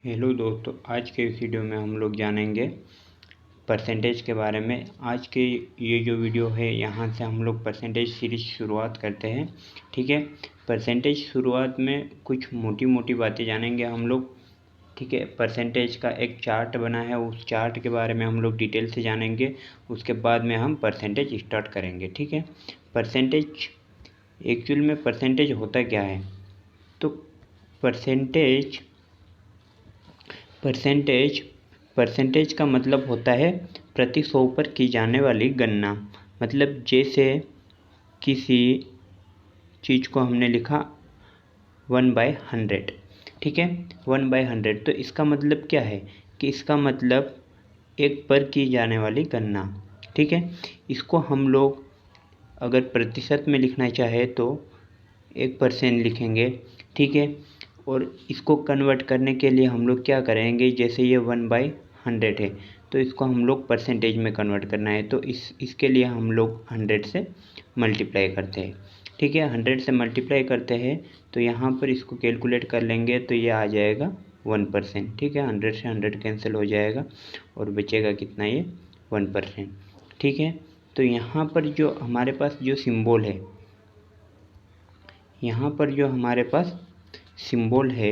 Hello दोस्तों, आज के इस वीडियो में हम लोग जानेंगे परसेंटेज के बारे में। आज के ये जो वीडियो है यहाँ से हम लोग परसेंटेज सीरीज शुरुआत करते हैं। ठीक है, परसेंटेज शुरुआत में कुछ मोटी मोटी बातें जानेंगे हम लोग। ठीक है, परसेंटेज का एक चार्ट बना है, उस चार्ट के बारे में हम लोग डिटेल से जानेंगे। उसके बाद में हम परसेंटेज स्टार्ट करेंगे। ठीक है, परसेंटेज एक्चुअल में परसेंटेज होता क्या है? तो परसेंटेज का मतलब होता है प्रति 100 पर की जाने वाली गणना। मतलब जैसे किसी चीज़ को हमने लिखा 1/100। ठीक है, 1/100, तो इसका मतलब क्या है कि इसका मतलब 1 पर की जाने वाली गणना। ठीक है, इसको हम लोग अगर प्रतिशत में लिखना चाहे तो 1% लिखेंगे। ठीक है, और इसको कन्वर्ट करने के लिए हम लोग क्या करेंगे, जैसे ये 1/100 है तो इसको हम लोग परसेंटेज में कन्वर्ट करना है, तो इसके लिए हम लोग 100 से मल्टीप्लाई करते हैं। ठीक है, 100 से मल्टीप्लाई करते हैं तो यहाँ पर इसको कैलकुलेट कर लेंगे तो ये आ जाएगा 1%। ठीक है, 100 से 100 कैंसिल हो जाएगा और बचेगा कितना, ये 1%। ठीक है, तो यहाँ पर जो हमारे पास जो सिंबल है, यहाँ पर जो हमारे पास सिंबल है,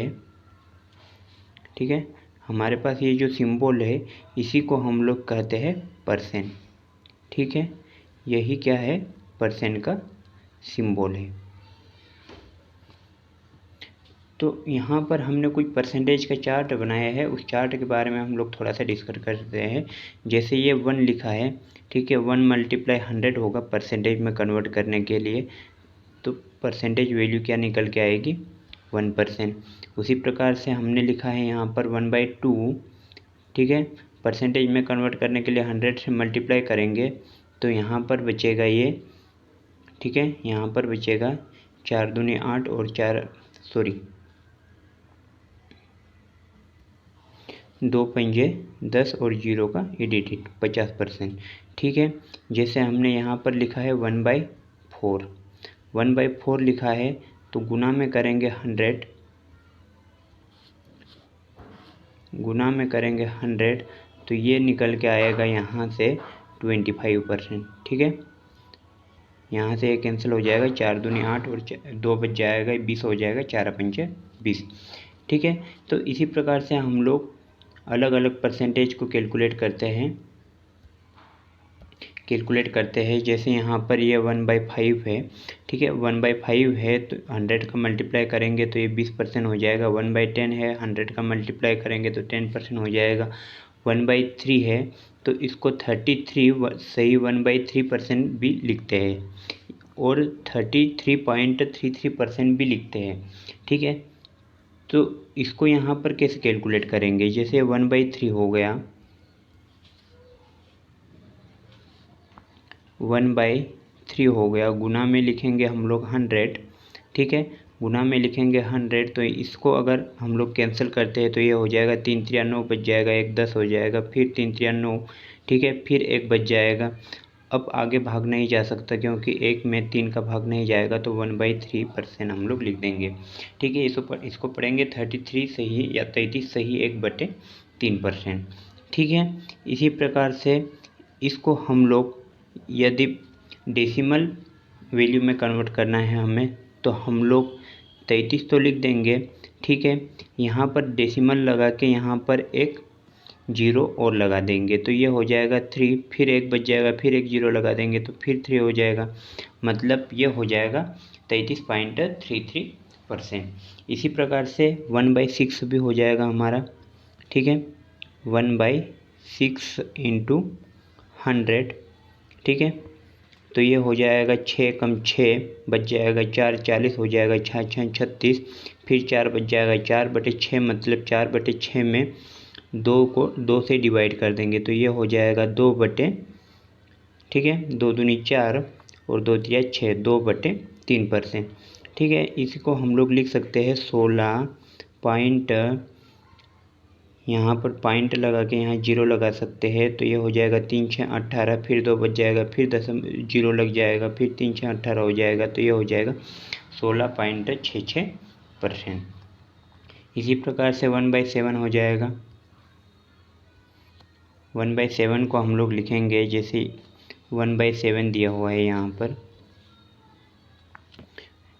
ठीक है, हमारे पास ये जो सिंबल है इसी को हम लोग कहते हैं परसेंट। ठीक है, यही क्या है, परसेंट का सिंबल है। तो यहाँ पर हमने कुछ परसेंटेज का चार्ट बनाया है, उस चार्ट के बारे में हम लोग थोड़ा सा डिस्कस करते हैं। जैसे ये 1 लिखा है, ठीक है, 1 × 100 होगा परसेंटेज में कन्वर्ट करने के लिए, तो परसेंटेज वैल्यू क्या निकल के आएगी, 1%। उसी प्रकार से हमने लिखा है यहाँ पर 1/2। ठीक है, परसेंटेज में कन्वर्ट करने के लिए 100 से मल्टीप्लाई करेंगे तो यहाँ पर बचेगा ये। ठीक है, यहाँ पर बचेगा 4 दूनी 8 और 2 पंजे 10 और 0 का एडिटेड 50%। ठीक है, जैसे हमने यहाँ पर लिखा है 1/4, 1/4 लिखा है तो गुना में करेंगे 100, गुना में करेंगे 100 तो ये निकल के आएगा यहाँ से 25%। ठीक है, यहाँ से ये कैंसिल हो जाएगा, 4 दूनी 8 और 2 बच जाएगा, 20 हो जाएगा, 4 पंचे 20। ठीक है, तो इसी प्रकार से हम लोग अलग अलग परसेंटेज को कैलकुलेट करते हैं। जैसे यहाँ पर ये 1/5 है। ठीक है, 1/5 है तो 100 का मल्टीप्लाई करेंगे तो ये 20% हो जाएगा। 1/10 है, 100 का मल्टीप्लाई करेंगे तो 10% हो जाएगा। 1/3 है तो इसको 33 सही 1/3% भी लिखते हैं और 33.33% भी लिखते हैं। ठीक है, तो इसको यहाँ पर कैसे कैलकुलेट करेंगे, जैसे 1/3 हो गया, 1/3 हो गया, गुना में लिखेंगे हम लोग 100। ठीक है, गुना में लिखेंगे 100 तो इसको अगर हम लोग कैंसिल करते हैं तो ये हो जाएगा, 3 3 9 बच जाएगा, 1 10 हो जाएगा, फिर 3 3 9, ठीक है, फिर 1 बच जाएगा। अब आगे भाग नहीं जा सकता क्योंकि 1 में 3 का भाग नहीं जाएगा, तो 1/3% हम लोग लिख देंगे। ठीक है, इसको पढ़ेंगे 33 सही या 33 सही 1/3%। ठीक है, इसी प्रकार से इसको हम लोग यदि डेसिमल वैल्यू में कन्वर्ट करना है हमें तो हम लोग 33 तो लिख देंगे। ठीक है, यहाँ पर डेसिमल लगा के यहाँ पर एक 0 और लगा देंगे तो ये हो जाएगा 3, फिर 1 बच जाएगा, फिर एक 0 लगा देंगे तो फिर 3 हो जाएगा, मतलब ये हो जाएगा 33.33%। इसी प्रकार से 1/6 भी हो जाएगा हमारा। ठीक है, 1/6 × 100। ठीक है, तो ये हो जाएगा 6 कम 6 बच जाएगा, 4 40 हो जाएगा, 6 6 36, फिर 4 बच जाएगा, 4/6 मतलब 4/6 में 2 को 2 से डिवाइड कर देंगे तो ये हो जाएगा 2/, ठीक है, 2 दूनी 4 और 2 तिया 6, 2/3%। ठीक है, इसको हम लोग लिख सकते हैं 16 पॉइंट, यहाँ पर पॉइंट लगा के यहाँ 0 लगा सकते हैं तो ये हो जाएगा 3 6 18, फिर 2 बच जाएगा, फिर 0 लग जाएगा, फिर 3 6 18 हो जाएगा तो ये हो जाएगा 16.66%। इसी प्रकार से 1/7 हो जाएगा। 1/7 को हम लोग लिखेंगे, जैसे 1/7 दिया हुआ है यहाँ पर,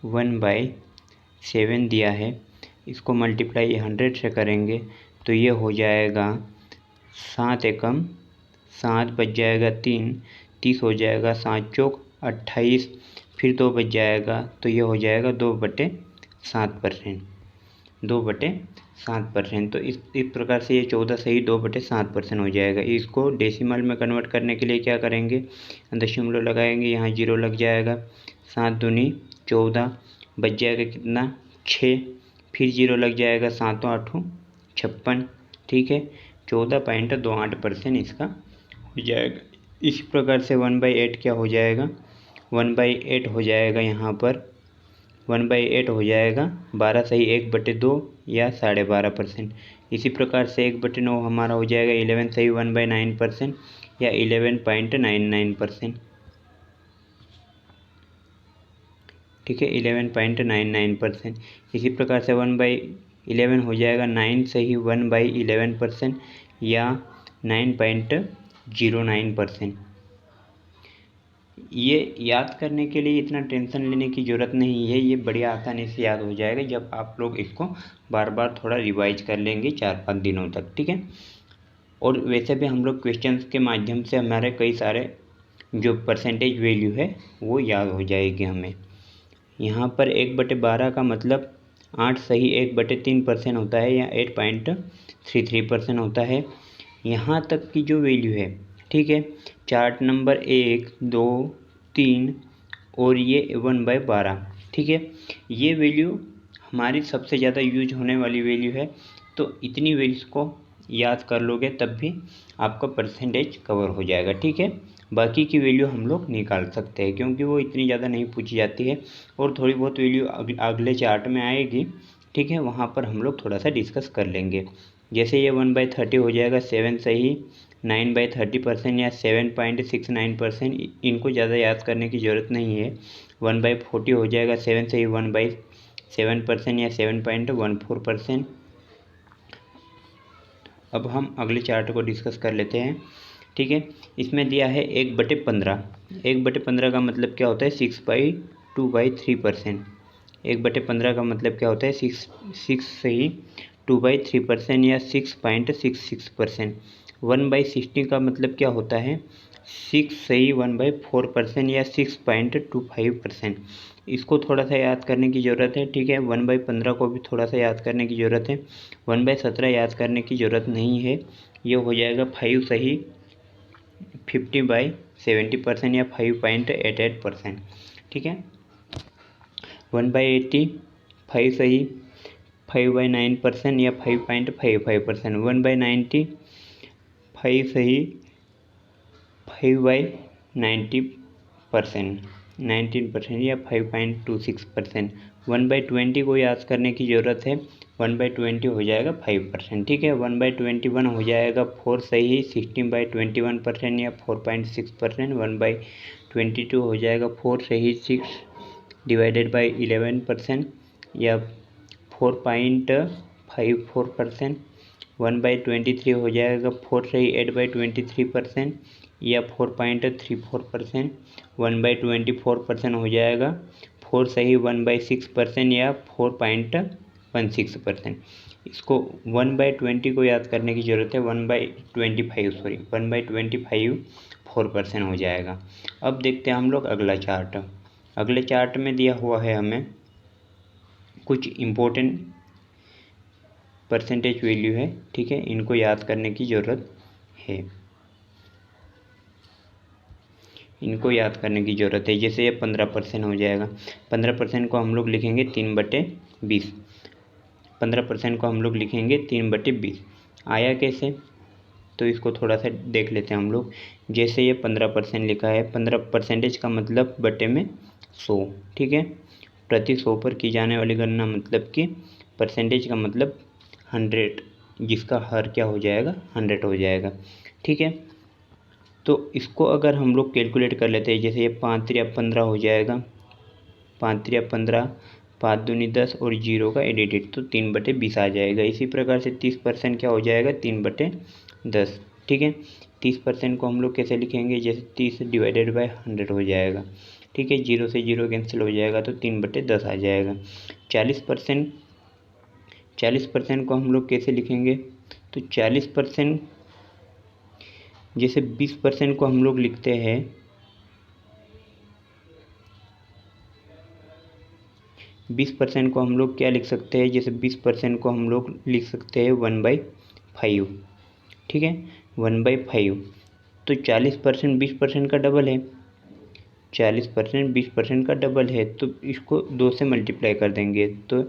1/7 दिया है, इसको मल्टीप्लाई 100 से करेंगे तो ये हो जाएगा 7 एकम 7 बच जाएगा 3, 30 हो जाएगा, 7 चौक 28, फिर 2 बच जाएगा तो ये हो जाएगा 2/7%, 2/7%। तो इस प्रकार से ये 14 सही 2/7% हो जाएगा। इसको डेसिमल में कन्वर्ट करने के लिए क्या करेंगे, दशमलव लगाएंगे, यहाँ 0 लग जाएगा, 7 दूनी 14, बच जाएगा कितना 6, फिर 0 लग जाएगा, 7 8 56, ठीक है, 14.28% इसका हो जाएगा। इसी प्रकार से 1/8 क्या हो जाएगा, 1/8 हो जाएगा, यहाँ पर 1/8 हो जाएगा 12 सही 1/2 या 12.5%। इसी प्रकार से 1/9 हमारा हो जाएगा 11 सही 1/9% या 11.99%, ठीक है, 11.99%। इसी प्रकार से 1/11 हो जाएगा 9 सही 1/11% या 9.09%। ये याद करने के लिए इतना टेंशन लेने की ज़रूरत नहीं है, ये बड़ी आसानी से याद हो जाएगा जब आप लोग इसको बार बार थोड़ा रिवाइज कर लेंगे 4-5 दिनों तक, ठीक है। और वैसे भी हम लोग क्वेश्चंस के माध्यम से हमारे कई सारे जो परसेंटेज वैल्यू है वो याद हो जाएगी हमें। यहाँ पर 1/12 का मतलब 8 सही 1/3% होता है या 8.33% होता है। यहाँ तक की जो वैल्यू है, ठीक है, चार्ट नंबर 1, 2, 3 और ये 1/12, ठीक है, ये वैल्यू हमारी सबसे ज़्यादा यूज होने वाली वैल्यू है। तो इतनी वैल्यूज़ को याद कर लोगे तब भी आपका परसेंटेज कवर हो जाएगा, ठीक है। बाकी की वैल्यू हम लोग निकाल सकते हैं क्योंकि वो इतनी ज़्यादा नहीं पूछी जाती है, और थोड़ी बहुत वैल्यू अगले चार्ट में आएगी, ठीक है, वहाँ पर हम लोग थोड़ा सा डिस्कस कर लेंगे। जैसे ये 1/30 हो जाएगा 7 सही 9/30% या 7.69%, इनको ज़्यादा याद करने की ज़रूरत नहीं है। 1/40 हो जाएगा 7 सही 1/7% या 7.14%। अब हम अगले चार्ट को डिस्कस कर लेते हैं, ठीक है। इसमें दिया है 1/15, 1/15 का मतलब क्या होता है 6/2/3%, 1/15 का मतलब क्या होता है 6 सही 2/3% या 6.66%। 1/60 का मतलब क्या होता है 6 सही 1/4% या 6.25%। इसको थोड़ा सा याद करने की ज़रूरत है, ठीक है। 1/15 को भी थोड़ा सा याद करने की ज़रूरत है। 1/17 याद करने की ज़रूरत नहीं है, ये हो जाएगा 5 सही 50/70% या 5.88%, ठीक है। 1/80 5 सही 5/9% या 5.55%। 1/90 5 सही 5/90%, 19% या 5.26%। 1/20 को याद करने की ज़रूरत है, 1/20 हो जाएगा 5%, ठीक है। 1/21 हो जाएगा 4 सही 16/21% या 4.6%। 1/22 हो जाएगा 4 सही 6/11% या 4.54%। 1/23 हो जाएगा 4 सही 8/23% या 4.34%। 1/24% हो जाएगा 4 सही 1/6% या 4.16%। इसको 1/20 को याद करने की ज़रूरत है, 1/25 4% हो जाएगा। अब देखते हैं हम लोग अगला चार्ट। अगले चार्ट में दिया हुआ है हमें कुछ इम्पोर्टेंट परसेंटेज वैल्यू है, ठीक है, इनको याद करने की ज़रूरत है, इनको याद करने की ज़रूरत है। जैसे ये 15% हो जाएगा, 15% को हम लोग लिखेंगे 3/20, 15% को हम लोग लिखेंगे 3/20। आया कैसे, तो इसको थोड़ा सा देख लेते हैं हम लोग। जैसे ये 15% लिखा है, 15% का मतलब बटे में 100, ठीक है, प्रति 100 पर की जाने वाली गणना मतलब कि परसेंटेज का मतलब 100, जिसका हर क्या हो जाएगा 100 हो जाएगा, ठीक है। तो इसको अगर हम लोग कैलकुलेट कर लेते हैं, जैसे ये 5 3 15 हो जाएगा, 5 3 15, 5 दूनी 10 और 0 का एडिटेड तो 3/20 आ जाएगा। इसी प्रकार से 30% क्या हो जाएगा 3/10। ठीक है, 30% को हम लोग कैसे लिखेंगे, जैसे 30 डिवाइडेड बाय 100 हो जाएगा। ठीक है, 0 से 0 कैंसिल हो जाएगा तो 3/10 आ जाएगा। 40% को हम लोग कैसे लिखेंगे, तो 40% जैसे 20% को हम लोग लिखते हैं 20% को हम लोग क्या लिख सकते हैं, जैसे 20% को हम लोग लिख सकते हैं 1/5। ठीक है, 1/5। तो 40% 20% का डबल है, 40% 20% का डबल है, तो इसको 2 से मल्टीप्लाई कर देंगे। तो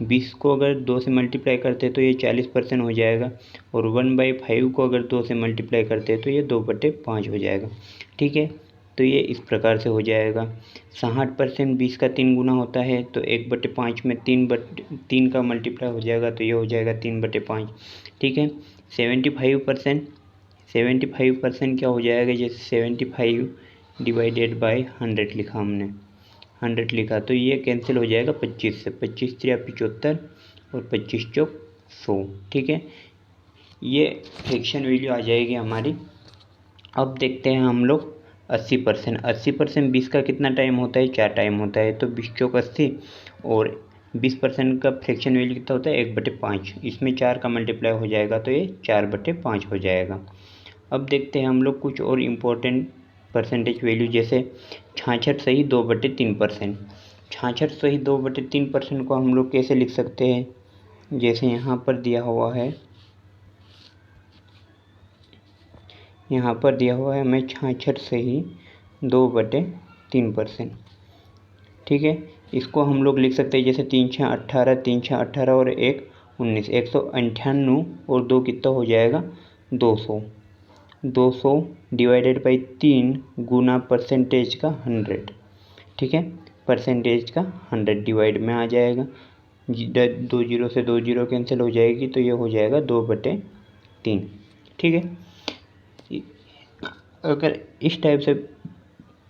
20 को अगर 2 से मल्टीप्लाई करते हैं तो ये 40% हो जाएगा, और 1/5 को अगर 2 से मल्टीप्लाई करते हैं तो ये 2/5 हो जाएगा। ठीक है, तो ये इस प्रकार से हो जाएगा। 60% 20 का 3 गुना होता है, तो 1/5 में 3 का मल्टीप्लाई हो जाएगा, तो ये हो जाएगा 3/5। ठीक है, 75% क्या हो जाएगा, जैसे 75 डिवाइडेड बाय 100 लिखा हमने, 100 लिखा तो ये कैंसिल हो जाएगा 25 से, 25 3 75 और 25 चौक 100। ठीक है, ये फ्रैक्शन वैल्यू आ जाएगी हमारी। अब देखते हैं हम लोग 80%। 20 का कितना टाइम होता है, 4 टाइम होता है, तो 20 चौक 80 और 20% का फ्रैक्शन वैल्यू कितना होता है 1/5। इसमें 4 का मल्टीप्लाई हो जाएगा तो ये 4/5 हो जाएगा। अब देखते हैं हम लोग कुछ और इम्पोर्टेंट परसेंटेज वैल्यू, जैसे 66 सही 2/3% को हम लोग कैसे लिख सकते हैं, जैसे यहाँ पर दिया हुआ है, हमें 66 सही 2/3%। ठीक है, इसको हम लोग लिख सकते हैं जैसे 3 6 18, 3 6 18 और 1 19, 198 और 2 कितना हो जाएगा 200। 200 डिवाइडेड बाई 3 गुना परसेंटेज का 100। ठीक है, परसेंटेज का 100 डिवाइड में आ जाएगा, 2 0 से 2 0 कैंसिल हो जाएगी, तो ये हो जाएगा 2/3। ठीक है, अगर इस टाइप से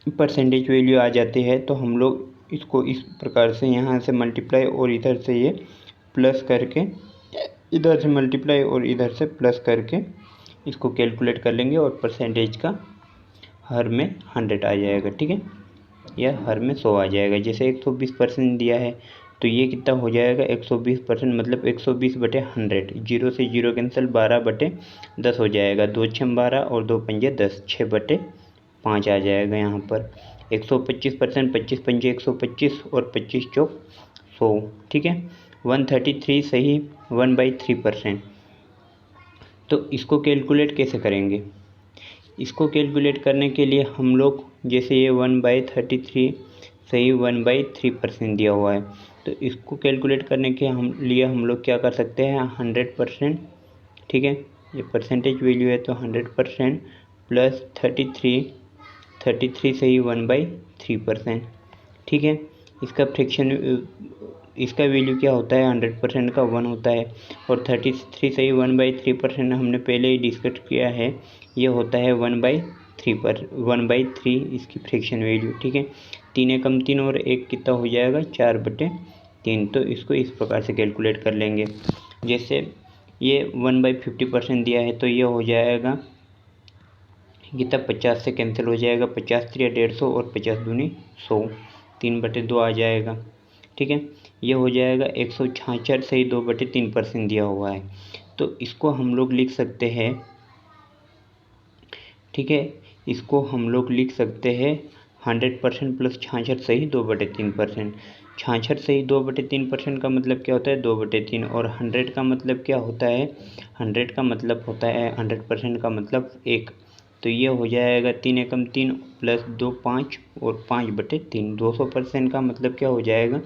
परसेंटेज वैल्यू आ जाती है तो हम लोग इसको इस प्रकार से यहाँ से मल्टीप्लाई और इधर से ये प्लस करके, इधर से मल्टीप्लाई और इधर से प्लस करके इसको कैलकुलेट कर लेंगे और परसेंटेज का हर में 100 आ जाएगा। ठीक है, या हर में 100 आ जाएगा। जैसे 120% दिया है तो ये कितना हो जाएगा 120%, मतलब 120/100। 0 से 0 कैंसिल, 12/10 हो जाएगा, 2 6 12 और 2 5 10, 6/5 आ जाएगा यहाँ पर। 125%, 25 पंजे 125 और 25 चौक 100। ठीक है, 133 सही 1/3%। तो इसको कैलकुलेट कैसे करेंगे, इसको कैलकुलेट करने के लिए हम लोग, जैसे ये 1/33 सही 1/3% दिया हुआ है, तो इसको कैलकुलेट करने के लिए हम लोग क्या कर सकते हैं 100%। ठीक है, ये परसेंटेज वैल्यू है तो 100% प्लस 33 सही 1/3%। ठीक है, इसका फ्रैक्शन, इसका वैल्यू क्या होता है 100% का 1 होता है, और 33 सही 1/3% हमने पहले ही डिस्कस किया है, ये होता है 1/3 इसकी फ्रैक्शन वैल्यू। ठीक है, 3 एकम 3 और 1 कितना हो जाएगा 4/3। तो इसको इस प्रकार से कैलकुलेट कर लेंगे। जैसे ये 1/50% दिया है तो ये हो जाएगा कितना 50 से कैंसिल हो जाएगा, 50 3 150 और 50 दूनी 100, 3/2 आ जाएगा। ठीक है, ये हो जाएगा 166 सही 2/3% दिया हुआ है, तो इसको हम लोग लिख सकते हैं। ठीक है, इसको हम लोग लिख सकते हैं 100% प्लस 66 सही 2/3%। 66 सही 2/3% का मतलब क्या होता है 2/3, और 100 का मतलब क्या होता है, 100 का मतलब होता है 100% का मतलब 1। तो ये हो जाएगा 3 एकम 3 प्लस 2 5 और 5/3। 200% का मतलब क्या हो जाएगा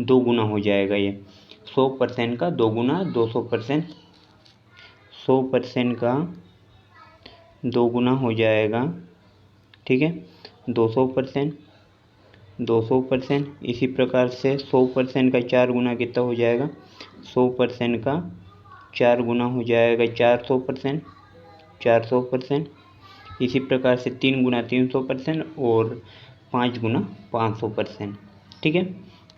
2 गुना हो जाएगा, ये 100% का 2 गुना, 200% 100% का 2 गुना हो जाएगा। ठीक है, 200%। इसी प्रकार से 100% का 4 गुना कितना हो जाएगा, 100% का 4 गुना हो जाएगा 400%। इसी प्रकार से 3 गुना 300% और 5 गुना 500%। ठीक है,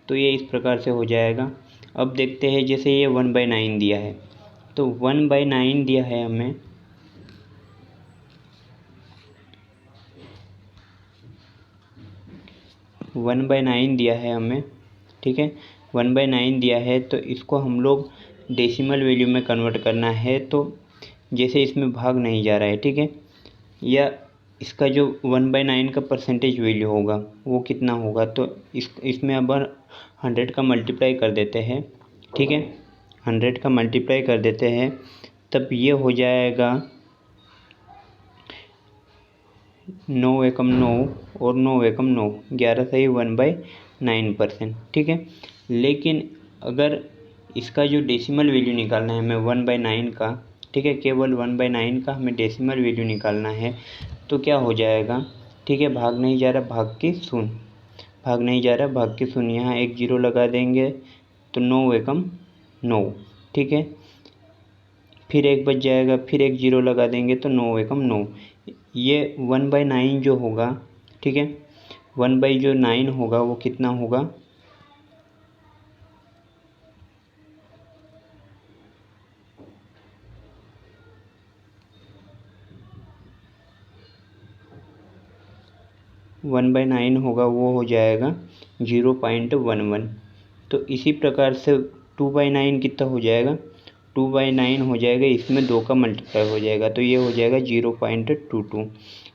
तो ये इस प्रकार से हो जाएगा। अब देखते हैं, जैसे ये 1/9 दिया है, तो 1/9 दिया है हमें, 1/9 दिया है हमें, ठीक है। 1/9 दिया है तो इसको हम लोग डेसिमल वैल्यू में कन्वर्ट करना है। तो जैसे इसमें भाग नहीं जा रहा है, ठीक है, या इसका जो 1/9 का परसेंटेज वैल्यू होगा वो कितना होगा, तो इसमें अब 100 का मल्टीप्लाई कर देते हैं, ठीक है, 100 का मल्टीप्लाई कर देते हैं, तब ये हो जाएगा 9 एकम 9 और 9 एकम 9, 11 सही 1/9%, ठीक है। लेकिन अगर इसका जो डेसिमल वैल्यू निकालना है हमें 1/9 का, ठीक है, केवल 1/9 का हमें डेसिमल वैल्यू निकालना है, तो क्या हो जाएगा, ठीक है, भाग नहीं जा रहा, भाग की शून्य, भाग नहीं जा रहा, भाग की शून्य, यहाँ एक जीरो लगा देंगे तो 9 एकम 9, ठीक है, फिर एक बच जाएगा, फिर एक जीरो लगा देंगे तो 9 एकम 9, ये 1/9 जो होगा, ठीक है, 1/9 होगा वो कितना होगा, 1/9 होगा वो हो जाएगा 0.11। तो इसी प्रकार से 2/9 कितना हो जाएगा, 2/9 हो जाएगा, इसमें 2 का मल्टीप्लाई हो जाएगा तो ये हो जाएगा 0.22।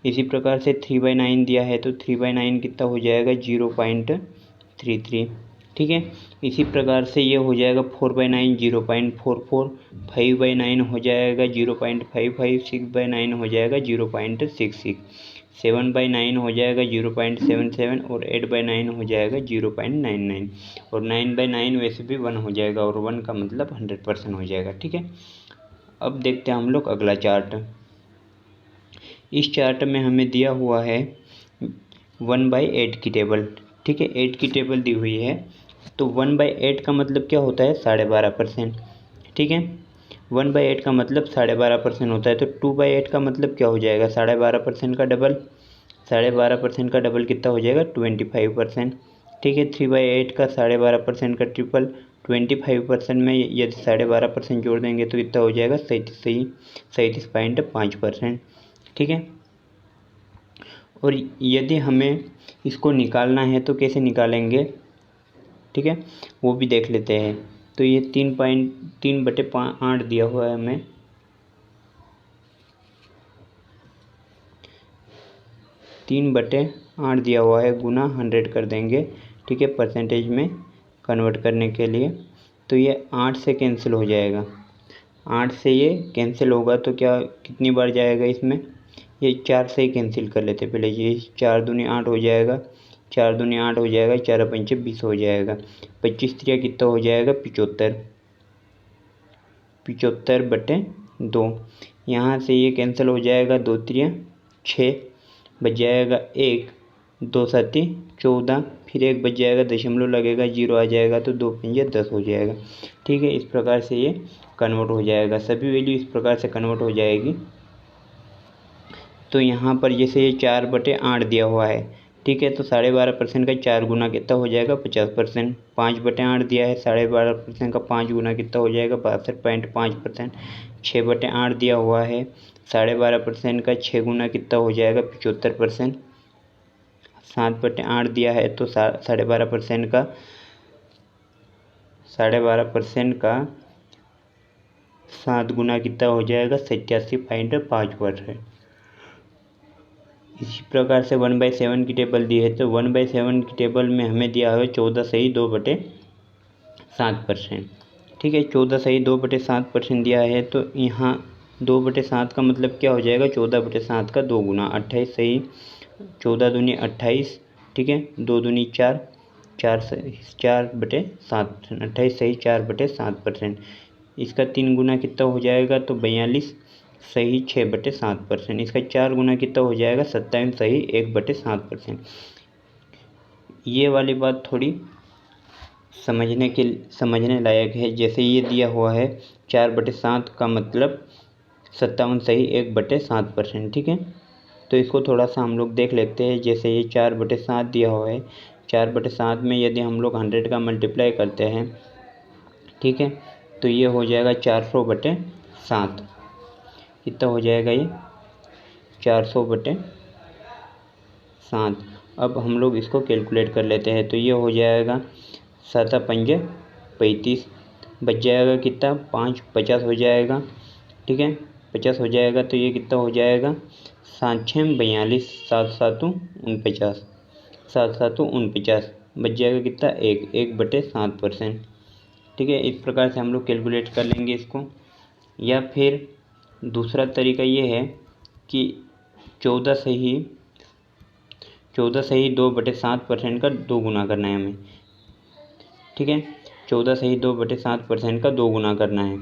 इसी प्रकार से 3/9 दिया है तो 3/9 कितना हो जाएगा 0.33, ठीक है। इसी प्रकार से ये हो जाएगा 4/9 0.44, 5/9 हो जाएगा 0.55, 6/9 हो जाएगा 0.66, 7/9 हो जाएगा 0.77 और 8/9 हो जाएगा 0.99 और 9/9 वैसे भी 1 हो जाएगा और 1 का मतलब 100% हो जाएगा, ठीक है। अब देखते हैं हम लोग अगला चार्ट। इस चार्ट में हमें दिया हुआ है 1/8 की टेबल, ठीक है, 8 की टेबल दी हुई है, तो 1/8 का मतलब क्या होता है 12.5%, ठीक है, 1/8 का मतलब 12.5% होता है, तो 2/8 का मतलब क्या हो जाएगा 12.5% का डबल, 12.5% का डबल कितना हो जाएगा 25%, ठीक है। 3/8 का 12.5% का ट्रिपल, 25% में यदि 12.5% जोड़ देंगे तो कितना हो जाएगा 37.5%, ठीक है। और यदि हमें इसको निकालना है तो कैसे निकालेंगे, ठीक है, वो भी देख लेते हैं। तो ये 3/8 दिया हुआ है हमें, 3/8 दिया हुआ है, गुना 100 कर देंगे, ठीक है, परसेंटेज में कन्वर्ट करने के लिए। तो ये 8 से कैंसिल हो जाएगा, 8 से ये कैंसिल होगा तो क्या कितनी बार जाएगा इसमें, ये 4 से ही कैंसिल कर लेते पहले, ये 4 दूनी 8 हो जाएगा, 4 दूनी 8 हो जाएगा, 4 पंचे 20 हो जाएगा, 25 त्रिया कितना हो जाएगा 75, 75/2, यहाँ से ये कैंसिल हो जाएगा, 2 त्रिया 6, बच जाएगा 1, 2 साती 14, फिर एक बच जाएगा, दशमलव लगेगा, 0 आ जाएगा तो 2 पंजे 10 हो जाएगा, ठीक है। इस प्रकार से ये कन्वर्ट हो जाएगा, सभी वैल्यू इस प्रकार से कन्वर्ट हो जाएगी। तो यहाँ पर जैसे ये 4/8 दिया हुआ है, ठीक है, तो 12.5% का 4 गुना कितना हो जाएगा 50%, 5/8 दिया है, 12.5% का 5 गुना कितना हो जाएगा 62.5%, 6/8 दिया हुआ है, 12.5% का 6 गुना कितना हो जाएगा 75%, 7/8 दिया है तो 12.5% का 7 गुना कितना हो जाएगा 87.5%। इसी प्रकार से 1/7 की टेबल दी है, तो 1/7 की टेबल में हमें दिया है 14 सही 2/7%, ठीक है, 14 सही 2/7% दिया है, तो यहाँ 2/7 का मतलब क्या हो जाएगा 14/7 का 2 गुना, 28 सही 14 दूनी 28, ठीक है, 2 दूनी 4, 4/7%, 28 सही 4/7%, इसका 3 गुना कितना हो जाएगा तो 42 सही 6/7%, इसका 4 गुना कितना हो जाएगा 27 सही 1/7%। ये वाली बात थोड़ी समझने लायक है। जैसे ये दिया हुआ है 4/7 का मतलब 57 सही 1/7%, ठीक है। तो इसको थोड़ा सा हम लोग देख लेते हैं। जैसे ये 4/7 दिया हुआ है, 4/7 में यदि हम लोग 100 का मल्टीप्लाई करते हैं, ठीक है, तो ये हो जाएगा 400/7। कितना हो जाएगा ये? 400/7। अब हम लोग इसको कैलकुलेट कर लेते हैं, तो ये हो जाएगा 7×5 = 35। बच जाएगा कितना? 5 50 हो जाएगा, ठीक है, 50 हो जाएगा। तो ये कितना हो जाएगा? 7×6 = 42, 7×7 = 49, 7×7 = 49। बच जाएगा कितना? 1/7%। ठीक है, इस प्रकार से हम लोग कैलकुलेट कर लेंगे इसको। या फिर दूसरा तरीका ये है कि 14 से ही 2/7% का 2 गुना करना है हमें, ठीक है, 14 से ही 2/7% का 2 गुना करना है।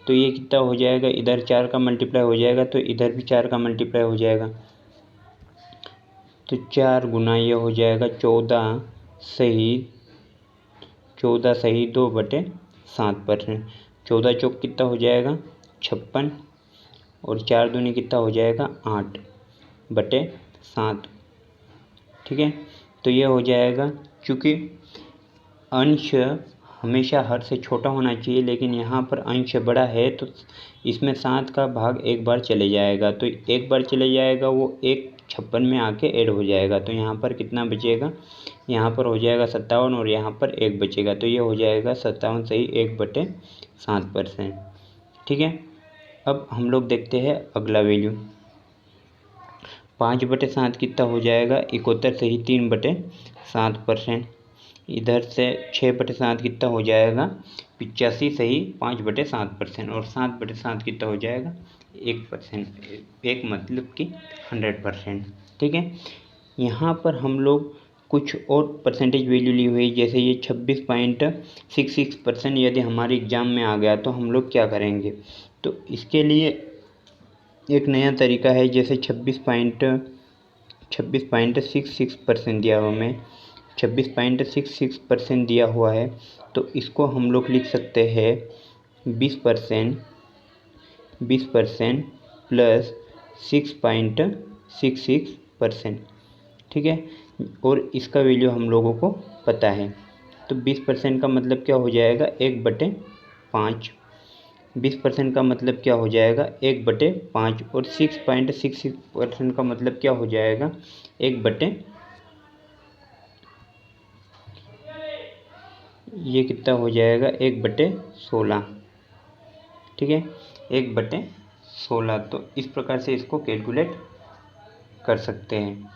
तो ये कितना हो जाएगा? इधर 4 का मल्टीप्लाई हो जाएगा, तो इधर भी 4 का मल्टीप्लाई हो जाएगा। तो 4 गुना ये हो जाएगा 14 से ही 2/7%। 14 चौक कितना हो जाएगा? 56, और 4 दूनी कितना हो जाएगा? 8/7। ठीक है, तो ये हो जाएगा। चूँकि अंश हमेशा हर से छोटा होना चाहिए, लेकिन यहाँ पर अंश बड़ा है, तो इसमें 7 का भाग एक बार चले जाएगा, तो एक बार चले जाएगा वो 1 56 में आके ऐड हो जाएगा। तो यहाँ पर कितना बचेगा? यहाँ पर हो जाएगा 57, और यहाँ पर 1 बचेगा। तो ये हो जाएगा 57 से ही 1/7%। ठीक है, अब हम लोग देखते हैं अगला वैल्यू। 5/7 कितना हो जाएगा? 71 से ही 3/7%। इधर से 6/7 कितना हो जाएगा? 85 से ही 5/7%। और 7/7 कितना हो जाएगा? 1%। 1 मतलब कि 100%। ठीक है, यहाँ पर हम लोग कुछ और परसेंटेज वैल्यू ली हुई, जैसे ये 26.66% यदि हमारे एग्ज़ाम में आ गया तो हम लोग क्या करेंगे? तो इसके लिए एक नया तरीका है। जैसे 26.66% दिया हुआ हमें, 26.66% दिया हुआ है, तो इसको हम लोग लिख सकते हैं 20% प्लस 6.66%। ठीक है, और इसका वैल्यू हम लोगों को पता है। तो 20% का मतलब क्या हो जाएगा? 1/5। 20% का मतलब क्या हो जाएगा? 1/5। और 6.66% का मतलब क्या हो जाएगा? ये कितना हो जाएगा? 1/16। ठीक है, 1/16। तो इस प्रकार से इसको कैलकुलेट कर सकते हैं।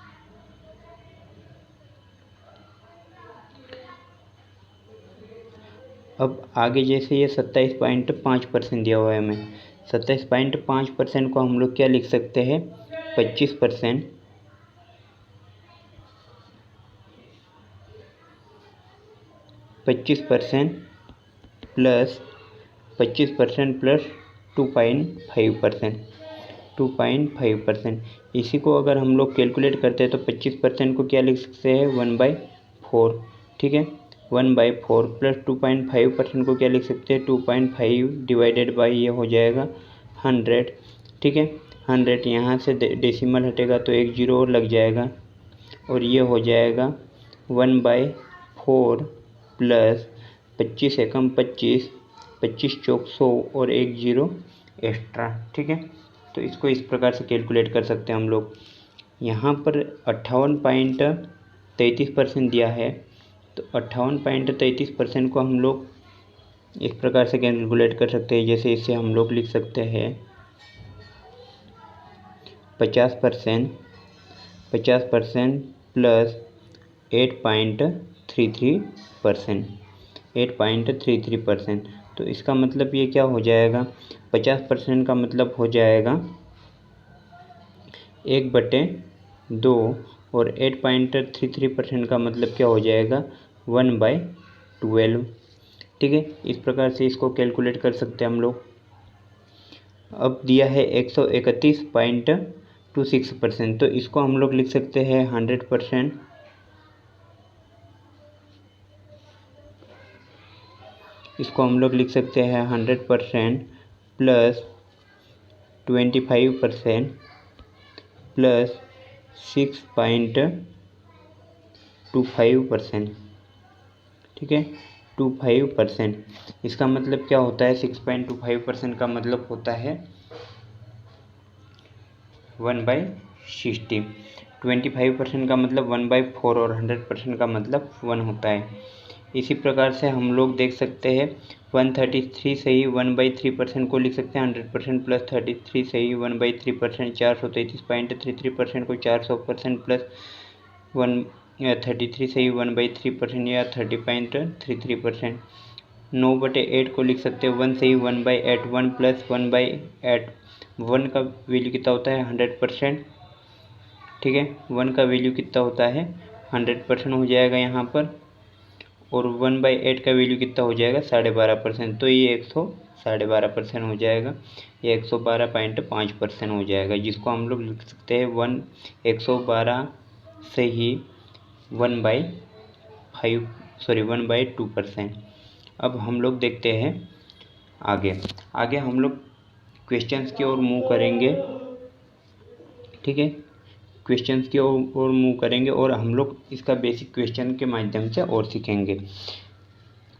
अब आगे जैसे ये 27.5% दिया हुआ है हमें, 27.5% को हम लोग क्या लिख सकते हैं? 25% प्लस 2.5%। 2.5%। इसी को अगर हम लोग कैलकुलेट करते हैं तो 25% को क्या लिख सकते हैं? 1/4। ठीक है, 1/4 प्लस 2.5% को क्या लिख सकते हैं? 2.5 डिवाइडेड बाई ये हो जाएगा 100। ठीक है, 100 यहाँ से डेसिमल हटेगा तो एक जीरो और लग जाएगा, और ये हो जाएगा 1/4 प्लस 25 एकम 25, 25 चौक 100 और एक जीरो एक्स्ट्रा। ठीक है, तो इसको इस प्रकार से कैलकुलेट कर सकते हैं हम लोग। यहाँ पर 58.33% दिया है, तो 58.33% को हम लोग इस प्रकार से कैलकुलेट कर सकते हैं। जैसे इसे हम लोग लिख सकते हैं 50% प्लस 8.33%। तो इसका मतलब ये क्या हो जाएगा? 50% का मतलब हो जाएगा 1/2, और 8.33% का मतलब क्या हो जाएगा? 1/12। ठीक है, इस प्रकार से इसको कैलकुलेट कर सकते हैं हम लोग। अब दिया है 131.26%, तो इसको हम लोग लिख सकते हैं 100%। इसको हम लोग लिख सकते हैं 100% प्लस 25% प्लस 25%, ठीक है, 25%। इसका मतलब क्या होता है, 6.25% का मतलब होता है 1/60। 25% का मतलब 1/4 और 100% का मतलब 1 होता है। इसी प्रकार से हम लोग देख सकते हैं 133 से ही 1/3% को लिख सकते हैं 100% प्लस 33 से ही 1/3%, 433.33% को 400% प्लस 33 से ही 1/3% या 30.33%। 9/8 को लिख सकते हैं 1 से ही 1/8, 1 प्लस 1/8। 1 का वैल्यू कितना होता है 100%, ठीक है, 1 का वैल्यू कितना होता है 100% हो जाएगा यहाँ पर, और 1/8 का वैल्यू कितना हो जाएगा 12.5%, तो ये 112.5% हो जाएगा, ये 112.5% हो जाएगा, जिसको हम लोग लिख सकते हैं 112 से ही 1/2%। अब हम लोग देखते हैं आगे हम लोग क्वेश्चंस की ओर मूव करेंगे, ठीक है, क्वेश्चंस की ओर मूव करेंगे और हम लोग इसका बेसिक क्वेश्चन के माध्यम से और सीखेंगे।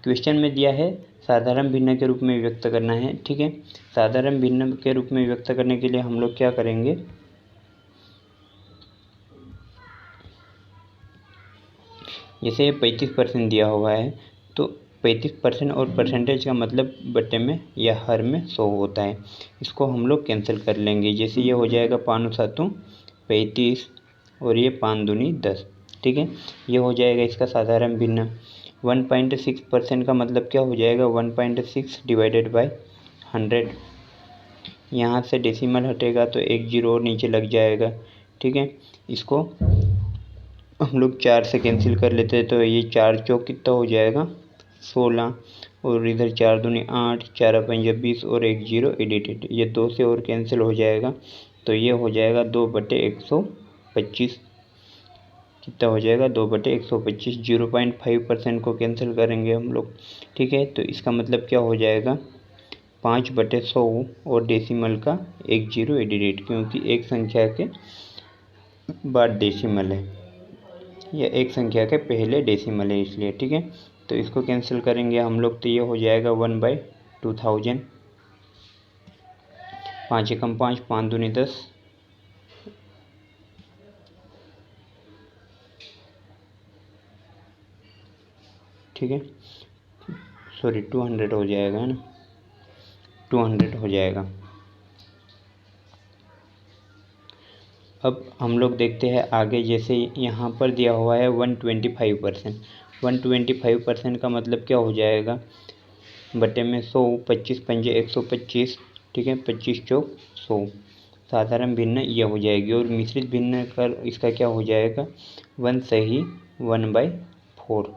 क्वेश्चन में दिया है साधारण भिन्न के रूप में व्यक्त करना है, ठीक है। साधारण भिन्न के रूप में व्यक्त करने के लिए हम लोग क्या करेंगे, जैसे ये 35% दिया हुआ है, तो 35% और परसेंटेज का मतलब बट्टे में या हर में 100 होता है, इसको हम लोग कैंसिल कर लेंगे। जैसे ये हो जाएगा 5 7 35 और ये 5 दूनी 10, ठीक है, ये हो जाएगा इसका साधारण भिन्न। 1.6% का मतलब क्या हो जाएगा 1.6 डिवाइडेड बाय 100, यहाँ से डेसिमल हटेगा तो एक जीरो और नीचे लग जाएगा, ठीक है। इसको हम लोग 4 से कैंसिल कर लेते हैं, तो ये 4 चौक कितना हो जाएगा 16, और इधर 4 दूनी 8, 4 पंजे 20 और एक जीरो एडिटेड, ये 2 से और कैंसिल हो जाएगा, तो ये हो जाएगा 2/125, कितना हो जाएगा 2/125। 0.5% को कैंसिल करेंगे हम लोग, ठीक है, तो इसका मतलब क्या हो जाएगा 5/100 और डेसिमल का एक जीरो एडिटेड, क्योंकि एक संख्या के बाद डेसिमल है, या एक संख्या के पहले डेसिमल है इसलिए, ठीक है। तो इसको कैंसिल करेंगे हम लोग, तो ये हो जाएगा 1/2000, 5 एकम 5, 5 दूनी 10, ठीक है, सॉरी 200 हो जाएगा, है ना, 200 हो जाएगा। अब हम लोग देखते हैं आगे, जैसे यहाँ पर दिया हुआ है 125%। 125% का मतलब क्या हो जाएगा बटे में 100, 25 पंजे 125, ठीक है, 25 चौक 100, साधारण भिन्न यह हो जाएगी। और मिश्रित भिन्न कर इसका क्या हो जाएगा 1 से ही 1/4,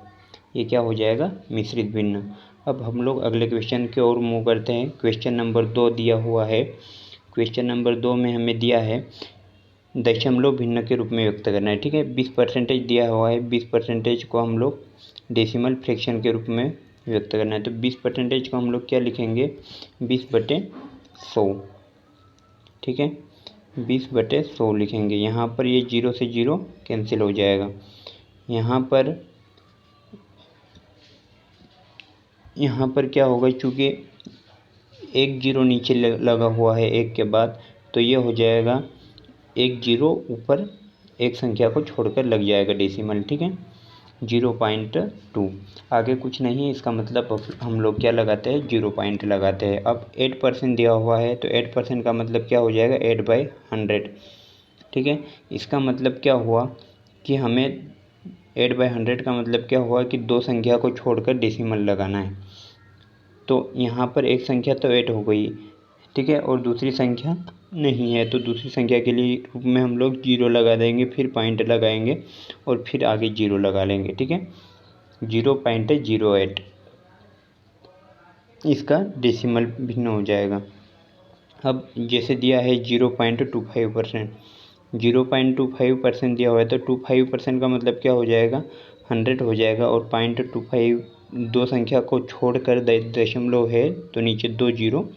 ये क्या हो जाएगा मिश्रित भिन्न। अब हम लोग अगले क्वेश्चन की ओर मूव करते हैं। क्वेश्चन नंबर 2 दिया हुआ है। क्वेश्चन नंबर 2 में हमें दिया है दशमलव भिन्न के रूप में व्यक्त करना है, ठीक है। 20% दिया हुआ है, 20% को हम लोग डेसिमल फ्रैक्शन के रूप में व्यक्त करना है, तो 20% को हम लोग क्या लिखेंगे 20/100, ठीक है, 20/100 लिखेंगे। यहाँ पर ये 0 से 0 कैंसिल हो जाएगा, यहाँ पर क्या होगा, चूँकि एक जीरो नीचे लगा हुआ है एक के बाद, तो ये हो जाएगा एक जीरो ऊपर एक संख्या को छोड़कर लग जाएगा डेसिमल, ठीक है, 0.2, आगे कुछ नहीं। इसका मतलब हम लोग क्या लगाते हैं 0 पॉइंट लगाते हैं। अब 8% दिया हुआ है, तो 8% का मतलब क्या हो जाएगा 8/100, ठीक है। इसका मतलब क्या हुआ कि हमें 8/100 का मतलब क्या हुआ कि दो संख्या को छोड़कर डेसिमल लगाना है, तो यहाँ पर एक संख्या तो 8 हो गई, ठीक है, और दूसरी संख्या नहीं है, तो दूसरी संख्या के लिए रूप में हम लोग 0 लगा देंगे, फिर पॉइंट लगाएंगे और फिर आगे 0 लगा लेंगे, ठीक है, 0.08 इसका डेसिमल भिन्न हो जाएगा। अब जैसे दिया है 0.25%, 0.25% दिया हुआ है, तो 25% का मतलब क्या हो जाएगा 100 हो जाएगा, और 0.25 दो संख्या को छोड़कर दशमलव है तो नीचे 2 जीरो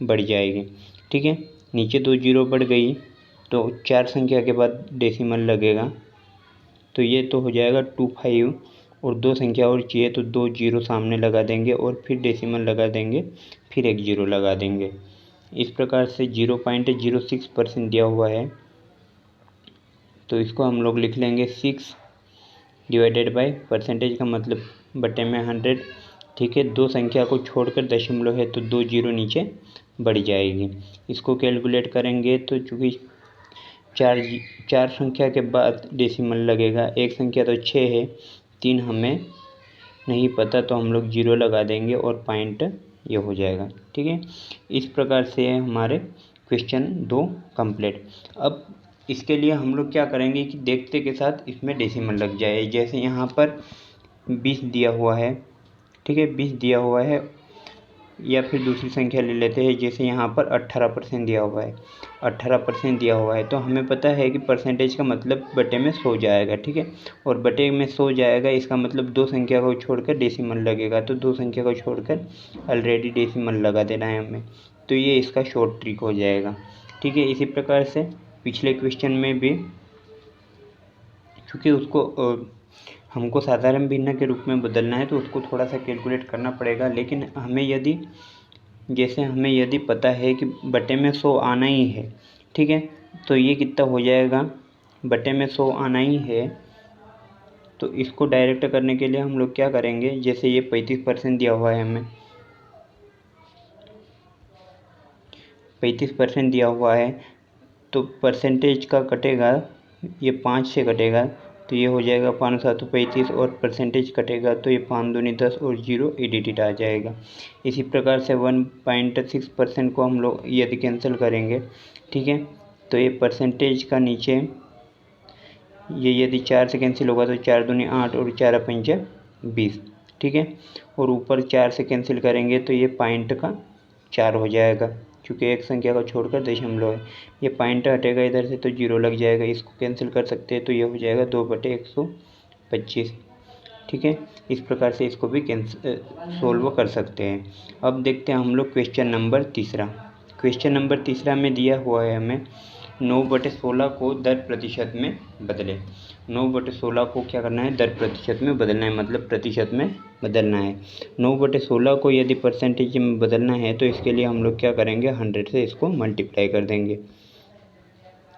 बढ़ जाएगी, ठीक है, नीचे 2 जीरो बढ़ गई तो 4 संख्या के बाद डेसिमल लगेगा, तो ये तो हो जाएगा 25 और 2 संख्या और चाहिए तो 2 जीरो सामने लगा देंगे और फिर डेसिमल लगा देंगे, फिर एक जीरो लगा देंगे। इस प्रकार से 0.06% दिया हुआ है, तो इसको हम लोग लिख लेंगे 6 डिवाइडेड बाय परसेंटेज का मतलब बटे में 100। ठीक है, 2 संख्या को छोड़कर दशमलव है तो 2 जीरो नीचे बढ़ जाएगी। इसको कैलकुलेट करेंगे तो चूँकि चार संख्या के बाद डेसिमल लगेगा, एक संख्या तो 6 है, 3 हमें नहीं पता तो हम लोग जीरो लगा देंगे और पॉइंट ये हो जाएगा। ठीक है, इस प्रकार से हमारे क्वेश्चन 2 कंप्लीट। अब इसके लिए हम लोग क्या करेंगे कि देखते के साथ इसमें डेसिमल लग जाए। जैसे यहाँ पर 20 दिया हुआ है, ठीक है, 20 दिया हुआ है, या फिर दूसरी संख्या ले लेते हैं, जैसे यहाँ पर 18% दिया हुआ है, 18% दिया हुआ है, तो हमें पता है कि परसेंटेज का मतलब बटे में 100 जाएगा। ठीक है, और बटे में 100 जाएगा, इसका मतलब 2 संख्या को छोड़कर डेसिमल लगेगा, तो 2 संख्या को छोड़कर ऑलरेडी डेसिमल लगा देना है हमें, तो ये इसका शॉर्ट ट्रिक हो जाएगा। ठीक है, इसी प्रकार से पिछले क्वेश्चन में भी चूँकि उसको हमको साधारण भिन्न के रूप में बदलना है तो उसको थोड़ा सा कैलकुलेट करना पड़ेगा, लेकिन हमें यदि पता है कि बटे में 100 आना ही है, ठीक है, तो ये कितना हो जाएगा, बटे में 100 आना ही है, तो इसको डायरेक्ट करने के लिए हम लोग क्या करेंगे, जैसे ये 35% दिया हुआ है, हमें 35% दिया हुआ है, तो परसेंटेज का कटेगा, ये 5 से कटेगा तो ये हो जाएगा 5 7 35, और परसेंटेज कटेगा तो ये 5 दूनी 10 और जीरो एडिटेड आ जाएगा। इसी प्रकार से 1.6% को हम लोग यदि कैंसिल करेंगे, ठीक है, तो ये परसेंटेज का नीचे ये यदि 4 से कैंसिल होगा तो 4 दूनी 8 और 4 पंचे 20। ठीक है, और ऊपर 4 से कैंसिल करेंगे तो ये पॉइंट का 4 हो जाएगा, क्योंकि एक संख्या को छोड़कर दशमलव है। ये पॉइंट हटेगा इधर से तो जीरो लग जाएगा, इसको कैंसिल कर सकते हैं तो ये हो जाएगा 2/125। ठीक है, इस प्रकार से इसको भी सोल्व कर सकते हैं। अब देखते हैं हम लोग क्वेश्चन नंबर तीसरा। क्वेश्चन नंबर तीसरा में दिया हुआ है हमें 9/16 को दर प्रतिशत में बदले। 9/16 को क्या करना है, दर प्रतिशत में बदलना है, मतलब प्रतिशत में बदलना है। 9/16 को यदि परसेंटेज में बदलना है तो इसके लिए हम लोग क्या करेंगे, 100 से इसको मल्टीप्लाई कर देंगे,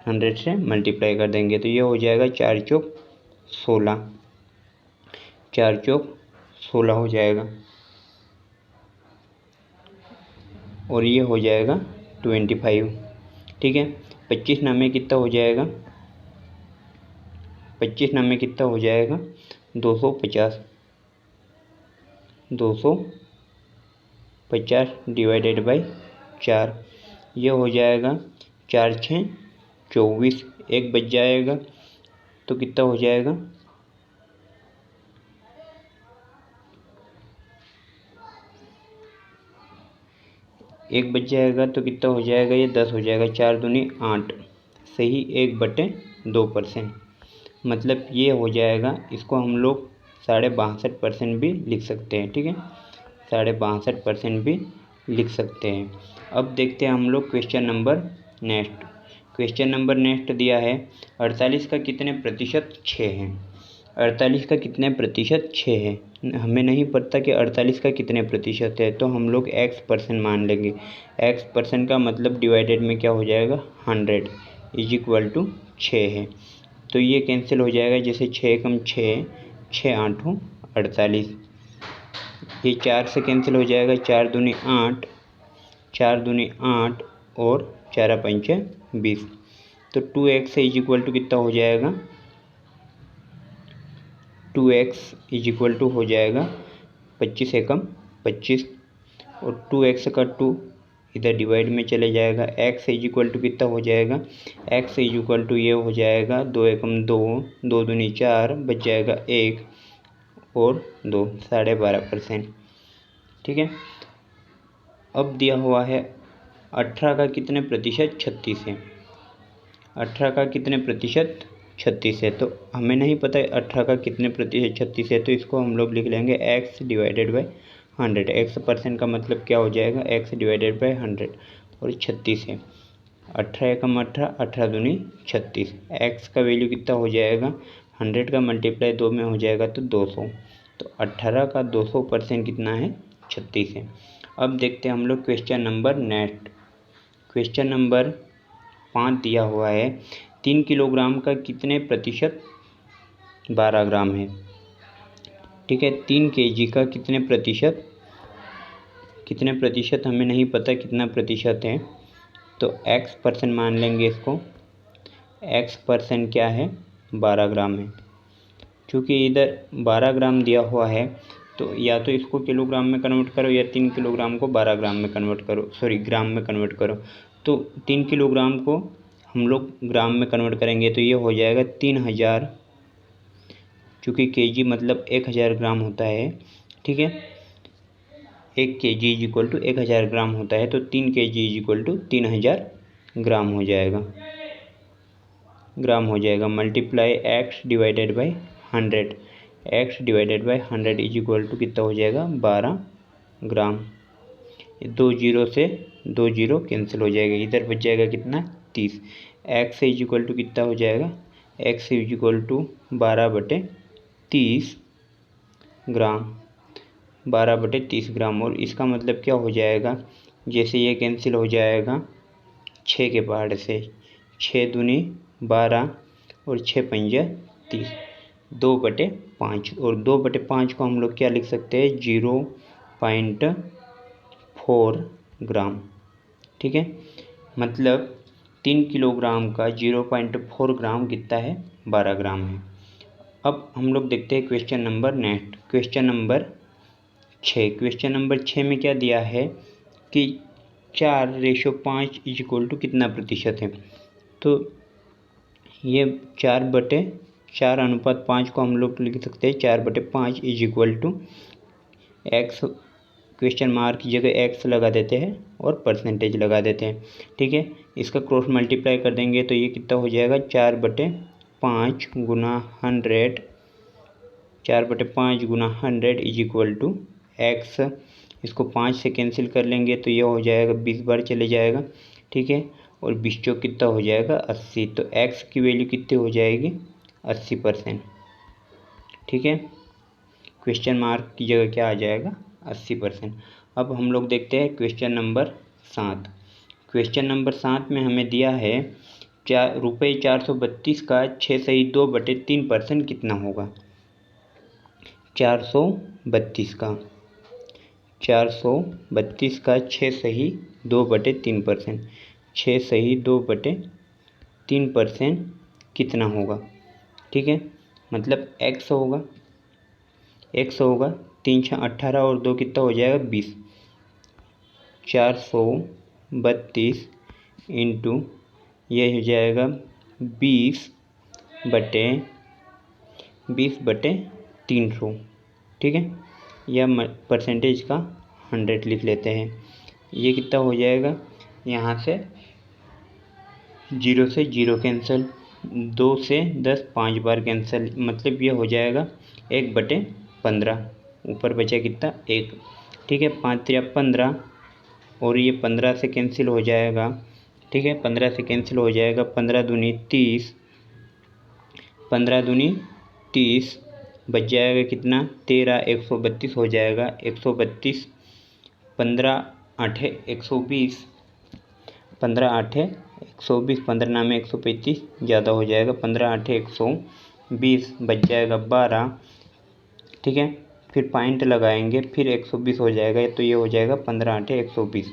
100 से मल्टीप्लाई कर देंगे तो ये हो जाएगा 4 चौक 16, 4 चौक 16 हो जाएगा, और ये हो जाएगा 25। ठीक है, 25 नामे कितना हो जाएगा, 25 नामे कितना हो जाएगा, 250, 250 डिवाइडेड बाई 4, ये हो जाएगा 4 6 24, एक बच जाएगा तो कितना हो जाएगा, एक बच जाएगा तो कितना हो जाएगा, ये 10 हो जाएगा, 4 दूनी 8, सही 1/2%, मतलब ये हो जाएगा। इसको हम लोग 62.5% भी लिख सकते हैं। ठीक है, 62.5% भी लिख सकते हैं। अब देखते हैं हम लोग question number next. Question number next दिया है 48 का कितने प्रतिशत 6 है। 48 का कितने प्रतिशत 6 है, हमें नहीं पता कि 48 का कितने प्रतिशत है, तो हम लोग x% मान लेंगे। x% का मतलब डिवाइडेड में क्या हो जाएगा, 100 = 6 है, तो ये कैंसिल हो जाएगा, जैसे 6 कम 6, 6 8 48, ये 4 से कैंसिल हो जाएगा, 4 दूनी 8, 4 दूनी 8 और 4 पंचे 20, तो 2x = कितना हो जाएगा, 2x = हो जाएगा 25 एकम 25, और 2x का 2 इधर डिवाइड में चले जाएगा। x = कितना हो जाएगा, x = ये हो जाएगा 2 एकम 2, 2 दूनी 4, बच जाएगा 1 और 2, 12.5%। ठीक है, अब दिया हुआ है 18 का कितने प्रतिशत 36 है। 18 का कितने प्रतिशत 36 है, तो हमें नहीं पता है 18 का कितने प्रतिशत 36 है, तो इसको हम लोग लिख लेंगे x डिवाइडेड बाई 100। x% का मतलब क्या हो जाएगा, x डिवाइडेड बाई 100, और 36 है, 18 एकम 18, 18 दूनी 36, x का वैल्यू कितना हो जाएगा, 100 का मल्टीप्लाई 2 में हो जाएगा तो 200। तो 18 का 200% कितना है? 36 है। अब देखते हैं हम लोग question number next. Question number 5 दिया हुआ है 3 किलोग्राम का कितने प्रतिशत 12 ग्राम है। ठीक है, 3 kg का कितने प्रतिशत हमें नहीं पता कितना प्रतिशत है, तो x% मान लेंगे इसको। x% क्या है? 12 ग्राम है। क्योंकि इधर 12 ग्राम दिया हुआ है तो या तो इसको किलोग्राम में कन्वर्ट करो या 3 किलोग्राम को 12 ग्राम में कन्वर्ट करो, ग्राम में कन्वर्ट करो। तो 3 किलोग्राम को हम लोग ग्राम में कन्वर्ट करेंगे तो ये हो जाएगा 3000, चूँकि केजी मतलब 1000 ग्राम होता है। ठीक है, 1 kg is equal to 1000 gram होता है, तो 3 kg is equal to 3000 gram हो जाएगा। Multiply x divided by 100, x divided by 100 is equal to कितना हो जाएगा? 12 ग्राम। 2 जीरो से 2 जीरो कैंसिल हो जाएगा, इधर बच जाएगा कितना? 30। x इज इक्वल टू कितना हो जाएगा? x इज इक्वल टू 12/30 ग्राम, 12/30 ग्राम। और इसका मतलब क्या हो जाएगा? जैसे ये कैंसिल हो जाएगा 6 के पहाड़ से, 6 दूनी 12 और 6 पंजे 30, 2/5। और 2/5 को हम लोग क्या लिख सकते हैं? 0.4 ग्राम। ठीक है, मतलब 3 किलोग्राम का 0.4 ग्राम कितना है? 12 ग्राम है। अब हम लोग देखते हैं question number next. Question number 6 में क्या दिया है कि 4:5 इज इक्वल टू कितना प्रतिशत है। तो ये 4/4:5 को हम लोग लिख सकते हैं 4/5 is equal to x, question mark की जगह x लगा देते हैं और परसेंटेज लगा देते हैं। ठीक है, इसका क्रॉस मल्टीप्लाई कर देंगे तो ये कितना हो जाएगा? 4/5 गुना 100, 4/5 गुना 100 इज इक्वल टू x। इसको 5 से कैंसिल कर लेंगे तो ये हो जाएगा 20 बार चले जाएगा। ठीक है, और 20 चौक कितना हो जाएगा? 80। तो x की वैल्यू कितनी हो जाएगी? 80%। ठीक है, क्वेश्चन मार्क की जगह क्या आ जाएगा? 80%। अब हम लोग देखते हैं क्वेश्चन नंबर 7। क्वेश्चन नंबर 7 में हमें दिया है ₹432 का 6/2/3% कितना होगा? 432 का 6/2/3%, 6/2/3% कितना होगा? ठीक है, मतलब x होगा 3 6 18 और 2 कितना हो जाएगा? 20। 432 इंटू ये हो जाएगा 20/300। ठीक है, या परसेंटेज का 100 लिख लेते हैं। ये कितना हो जाएगा? यहाँ से 0 से 0 कैंसिल, 2 से 10 5 बार कैंसिल, मतलब ये हो जाएगा 1/15। ऊपर बचा कितना? 1। ठीक है, 5 3 15 और ये 15 से कैंसिल हो जाएगा। ठीक है, 15 से कैंसिल हो जाएगा, 15 दूनी 30, 15 दूनी 30 बच जाएगा कितना? 13, 132 हो जाएगा। 132, 15 8 120, 15 8 120, 15 नामे 135 ज़्यादा हो जाएगा, 15 8 120 बच जाएगा 12। ठीक है, फिर पॉइंट लगाएंगे, फिर 120 हो जाएगा, तो ये हो जाएगा 15 8 120।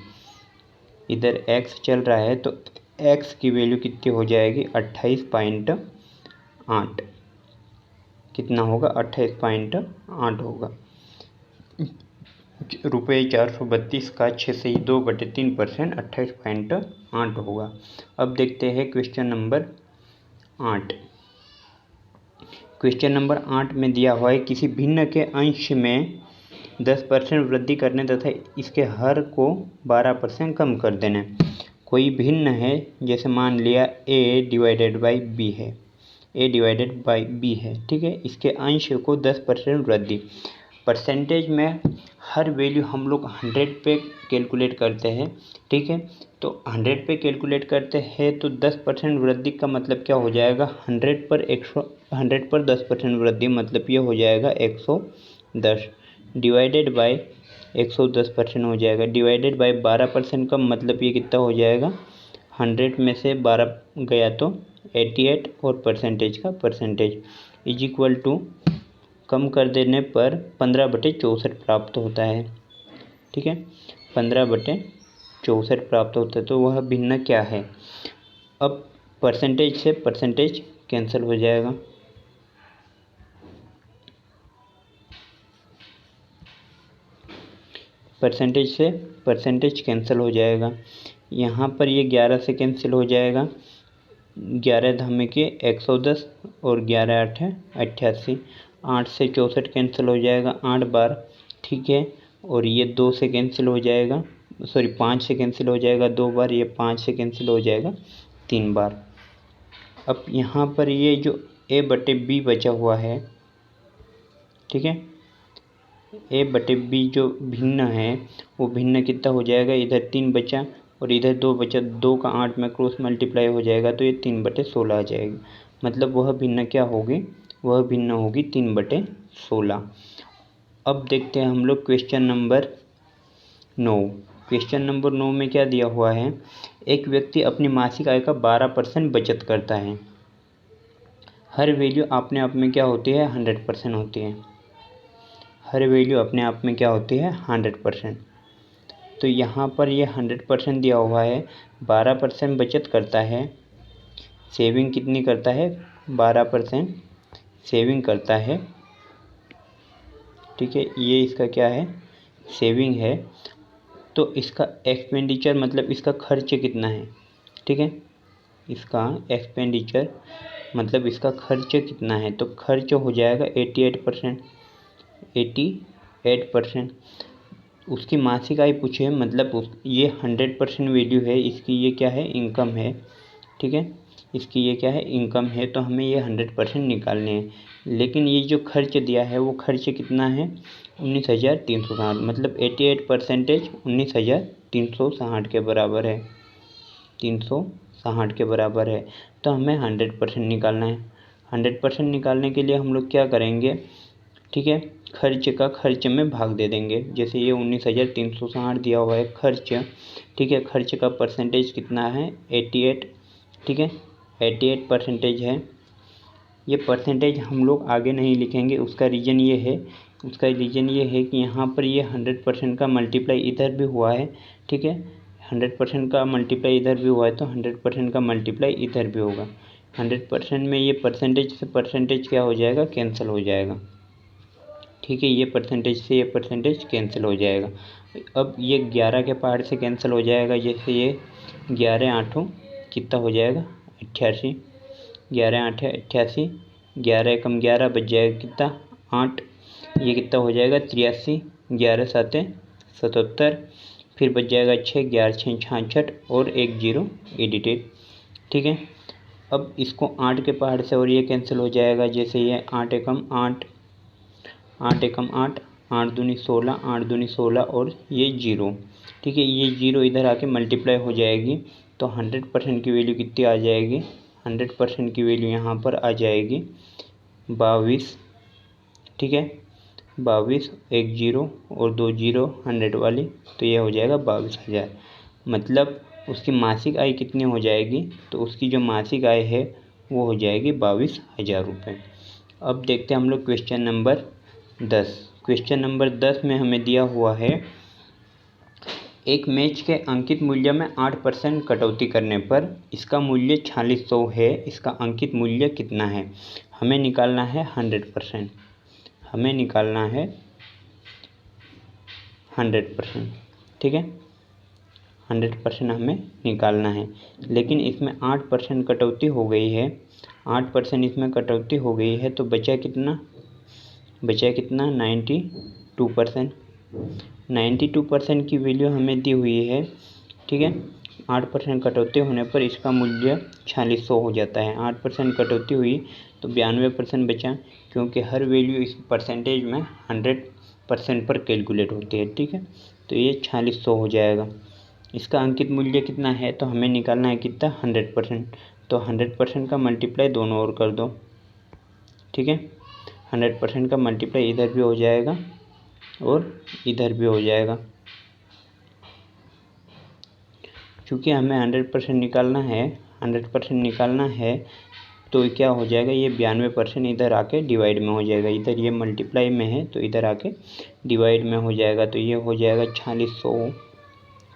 इधर x चल रहा है तो x की वैल्यू कितनी हो जाएगी? 28.8। कितना होगा? 28.8 होगा। ₹432 का 6/2/3% 28.8 होगा। अब देखते हैं क्वेश्चन नंबर 8। क्वेश्चन नंबर 8 में दिया हुआ है किसी भिन्न के अंश में 10% वृद्धि करने तथा इसके हर को 12% कम कर देना। कोई भिन्न है, जैसे मान लिया a डिवाइडेड बाई b है, a डिवाइडेड बाई b है। ठीक है, इसके अंश को 10% वृद्धि। परसेंटेज में हर वैल्यू हम लोग 100 पे कैलकुलेट करते हैं, ठीक है। तो 100 पे कैलकुलेट करते हैं तो 10% वृद्धि का मतलब क्या हो जाएगा, 100 पर 10% वृद्धि मतलब ये हो जाएगा 110 डिवाइडेड बाय 110% हो जाएगा, डिवाइडेड बाय 12% का मतलब ये कितना हो जाएगा, 100 में से 12 गया तो 88 और परसेंटेज का परसेंटेज इज इक्वल टू कम कर देने पर 15/64 प्राप्त होता है, ठीक है। 15/64 प्राप्त होता है, तो वह भिन्न क्या है। अब परसेंटेज से परसेंटेज कैंसिल हो जाएगा, परसेंटेज से परसेंटेज कैंसिल हो जाएगा। यहाँ पर ये 11 से कैंसिल हो जाएगा, 11 धामे के 110 और 11 8 88, 8 से 64 कैंसिल हो जाएगा 8 बार, ठीक है। और ये 2 से कैंसिल हो जाएगा, सॉरी 5 से कैंसिल हो जाएगा 2 बार, ये 5 से कैंसिल हो जाएगा 3 बार। अब यहाँ पर ये जो a/b बचा हुआ है, ठीक है, a/b जो भिन्न है वो भिन्न कितना हो जाएगा, इधर 3 बचा और इधर 2 बचा, 2 का 8 में क्रॉस मल्टीप्लाई हो जाएगा तो ये 3/16 आ जाएगी। मतलब वह भिन्न क्या होगी, वह भिन्न होगी 3/16। अब देखते हैं हम लोग क्वेश्चन नंबर 9। क्वेश्चन नंबर 9 में क्या दिया हुआ है, एक व्यक्ति अपनी मासिक आय का 12% बचत करता है। हर वैल्यू अपने आप में क्या होती है, 100% होती है। हर वैल्यू अपने आप में क्या होती है, 100%। तो यहाँ पर ये 100% दिया हुआ है, 12% बचत करता है, सेविंग कितनी करता है, 12% सेविंग करता है, ठीक है। ये इसका क्या है, सेविंग है। तो इसका एक्सपेंडिचर मतलब इसका खर्च कितना है, ठीक है, इसका एक्सपेंडिचर मतलब इसका खर्च कितना है, तो खर्च हो जाएगा 88%। उसकी मासिक आय पूछे मतलब ये 100% वैल्यू है, इसकी ये क्या है, इनकम है, ठीक है, इसकी ये क्या है, इनकम है। तो हमें ये 100% निकालने हैं। लेकिन ये जो खर्च दिया है वो खर्च कितना है, 19,360, मतलब 88% 19,360 के बराबर है, 360 के बराबर है। तो हमें 100% निकालना है। 100% निकालने के लिए हम लोग क्या करेंगे, ठीक है, खर्च का खर्च में भाग दे देंगे। जैसे ये 19,360 दिया हुआ है खर्च, ठीक है, खर्च का परसेंटेज कितना है, 88, ठीक है, 88% है। ये परसेंटेज हम लोग आगे नहीं लिखेंगे, उसका रीज़न ये है कि यहाँ पर ये 100% का मल्टीप्लाई इधर भी हुआ है, ठीक है, 100% का मल्टीप्लाई इधर भी हुआ है तो 100% का मल्टीप्लाई इधर भी होगा। 100% में ये परसेंटेज से परसेंटेज क्या हो जाएगा, कैंसिल हो जाएगा, ठीक है। ये परसेंटेज से ये परसेंटेज कैंसिल हो जाएगा। अब ये 11 के पहाड़ से कैंसिल हो जाएगा, जैसे ये 11 8 कितना हो जाएगा, 88, 11 8 88, 11 एकम 11 बच जाएगा कितना, 8, ये कितना हो जाएगा 83, 11 7 77, फिर बच जाएगा 6, 11 6 66 और 1 0 एडिटेड, ठीक है। अब इसको 8 के पहाड़ से और ये कैंसिल हो जाएगा, जैसे ये 8 एकम 8, 8 एकम 8, 8 दूनी 16, 8 दूनी 16 और ये 0, ठीक है। ये 0 इधर आके मल्टीप्लाई हो जाएगी तो 100% की वैल्यू कितनी आ जाएगी, 100% की वैल्यू यहाँ पर आ जाएगी 22, ठीक है, 22, 1 0 और 2 0 100 वाली, तो यह हो जाएगा 22,000। मतलब उसकी मासिक आय कितनी हो जाएगी, तो उसकी जो मासिक आय है वो हो जाएगी 22,000 रुपये। अब देखते हैं हम लोग क्वेश्चन नंबर 10। क्वेश्चन नंबर 10 में हमें दिया हुआ है, एक मैच के अंकित मूल्य में 8% कटौती करने पर इसका मूल्य 4600 है, इसका अंकित मूल्य कितना है। हमें निकालना है 100%, हमें निकालना है 100%, ठीक है, 100% हमें निकालना है। लेकिन इसमें 8% कटौती हो गई है, 8% इसमें कटौती हो गई है, तो बचा कितना, 92%। 92% की वैल्यू हमें दी हुई है, ठीक है। 8% कटौती होने पर इसका मूल्य 4600 हो जाता है। 8% कटौती हुई तो 92% बचा, क्योंकि हर वैल्यू इस परसेंटेज में 100 परसेंट पर कैलकुलेट होती है, ठीक है। तो ये 4600 हो जाएगा। इसका अंकित मूल्य कितना है, तो हमें निकालना है कितना, 100%। तो 100% का मल्टीप्लाई दोनों ओर कर दो, ठीक है। 100% का मल्टीप्लाई इधर भी हो जाएगा और इधर भी हो जाएगा। क्योंकि हमें 100% निकालना है, 100% निकालना है, तो क्या हो जाएगा, ये 92% इधर आके डिवाइड में हो जाएगा। इधर ये मल्टीप्लाई में है तो इधर आके डिवाइड में हो जाएगा। तो ये हो जाएगा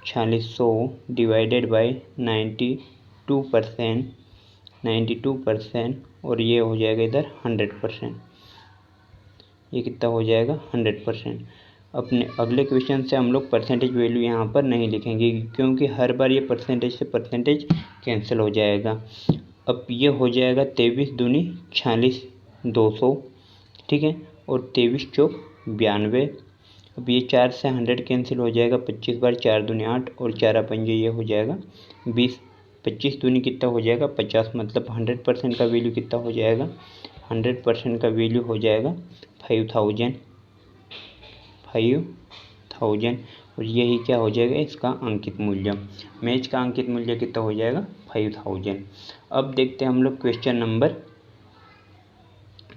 4600 डिवाइडेड बाई 92%, और ये हो जाएगा इधर 100%। ये कितना हो जाएगा, 100%। अपने अगले क्वेश्चन से हम लोग परसेंटेज वैल्यू यहाँ पर नहीं लिखेंगे, क्योंकि हर बार ये परसेंटेज से परसेंटेज कैंसिल हो जाएगा। अब ये हो जाएगा 23 दूनी 46 200, ठीक है, और 23 चौक 92। अब ये 4 से 100 कैंसिल हो जाएगा, 25 बार 4 दूनी 8 और 4 पंजे ये हो जाएगा 20। 25 दूनी कितना हो जाएगा, 50। मतलब 100% का वैल्यू कितना हो जाएगा, 100% का वैल्यू हो जाएगा 5000। और यही क्या हो जाएगा, इसका अंकित मूल्य। मैच का अंकित मूल्य कितना हो जाएगा, 5000। अब देखते हैं हम लोग क्वेश्चन नंबर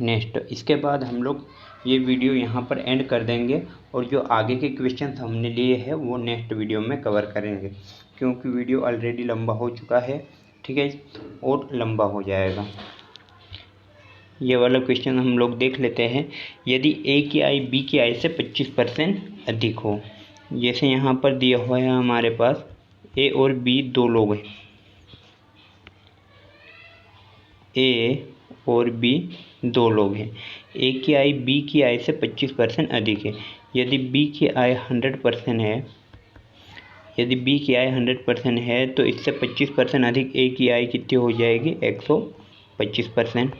नेक्स्ट। इसके बाद हम लोग ये वीडियो यहाँ पर एंड कर देंगे, और जो आगे के क्वेश्चन हमने लिए हैं वो नेक्स्ट वीडियो में कवर करेंगे, क्योंकि वीडियो ऑलरेडी लंबा हो चुका है, ठीक है, और लंबा हो जाएगा। ये वाला क्वेश्चन हम लोग देख लेते हैं। यदि ए की आय बी की आय से 25% अधिक हो, जैसे यहाँ पर दिया हुआ है हमारे पास ए और बी दो लोग हैं, ए और बी दो लोग हैं। ए की आय बी की आय से 25% अधिक है। यदि बी की आय 100% है, यदि बी की आय 100% है, तो इससे 25% अधिक ए की आय कितनी हो जाएगी, 125%।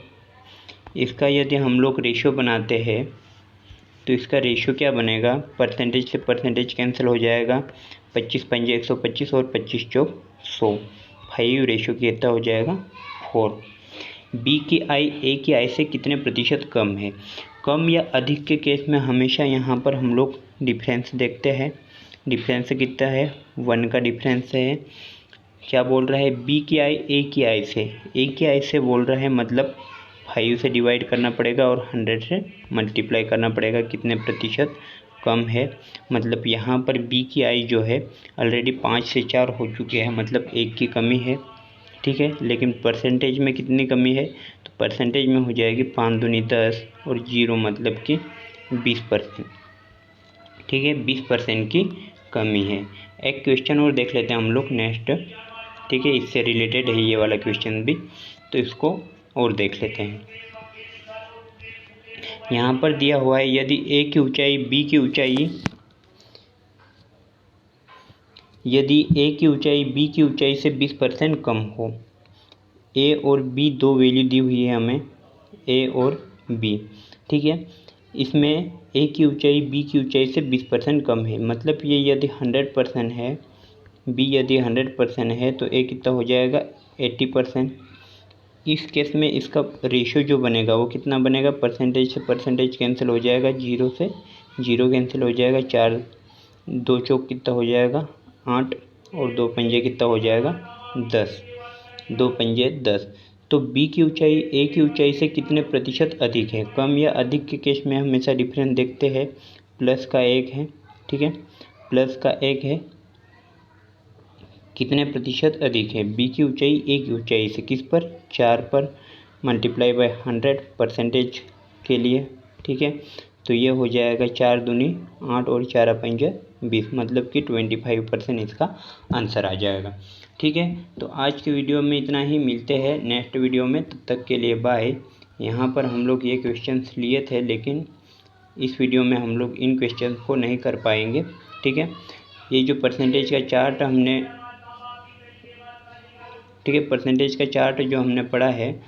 इसका यदि हम लोग रेशियो बनाते हैं तो इसका रेशियो क्या बनेगा, परसेंटेज से परसेंटेज कैंसिल हो जाएगा। 25 पंजे 125 और 25 चौक 100। 5 रेशियो कितना हो जाएगा, 4। बी की आय ए की आय से कितने प्रतिशत कम है। कम या अधिक के केस में हमेशा यहाँ पर हम लोग डिफरेंस देखते हैं। डिफरेंस कितना है, 1 का डिफरेंस है। क्या बोल रहा है, बी की आय ए की आय से, ए की आय से बोल रहा है, मतलब 5 से डिवाइड करना पड़ेगा और 100 से मल्टीप्लाई करना पड़ेगा, कितने प्रतिशत कम है। मतलब यहाँ पर बी की आय जो है ऑलरेडी 5 से 4 हो चुके हैं, मतलब 1 की कमी है, ठीक है। लेकिन परसेंटेज में कितनी कमी है, तो परसेंटेज में हो जाएगी 5 दूनी 10 और 0 मतलब कि 20%, ठीक है, 20% की कमी है। एक क्वेश्चन और देख लेते हैं हम लोग नेक्स्ट, ठीक है, इससे रिलेटेड है ये वाला क्वेश्चन भी, तो इसको और देख लेते हैं। यहाँ पर दिया हुआ है, यदि ए की ऊंचाई बी की ऊंचाई, यदि ए की ऊंचाई बी की ऊंचाई से 20% कम हो। ए और बी दो वैल्यू दी हुई है हमें, ए और बी, ठीक है। इसमें ए की ऊंचाई बी की ऊंचाई से 20% कम है, मतलब ये यदि 100% है, बी यदि 100% है, तो ए कितना हो जाएगा, 80%। इस केस में इसका रेशियो जो बनेगा वो कितना बनेगा, परसेंटेज से परसेंटेज कैंसिल हो जाएगा, 0 से 0 कैंसिल हो जाएगा, 4 2 चौक कितना हो जाएगा, 8 और 2 पंजे कितना हो जाएगा, 10, 2 पंजे 10। तो बी की ऊंचाई ए की ऊंचाई से कितने प्रतिशत अधिक है। कम या अधिक के केस में हमेशा डिफरेंस देखते हैं, प्लस का 1 है, ठीक है, प्लस का 1 है, कितने प्रतिशत अधिक है, बी की ऊंचाई ए की ऊंचाई से, किस पर, 4 पर, मल्टीप्लाई बाय 100 परसेंटेज के लिए, ठीक है। तो ये हो जाएगा 4 दूनी 8 और 4 पंजे 20, मतलब कि 25% इसका आंसर आ जाएगा, ठीक है। तो आज की वीडियो में इतना ही, मिलते हैं नेक्स्ट वीडियो में, तब तक के लिए बाय। यहाँ पर हम लोग ये क्वेश्चंस लिए थे, लेकिन इस वीडियो में हम लोग इन क्वेश्चन को नहीं कर पाएंगे, ठीक है। ये जो परसेंटेज का चार्ट हमने, ठीक है, परसेंटेज का चार्ट जो हमने पढ़ा है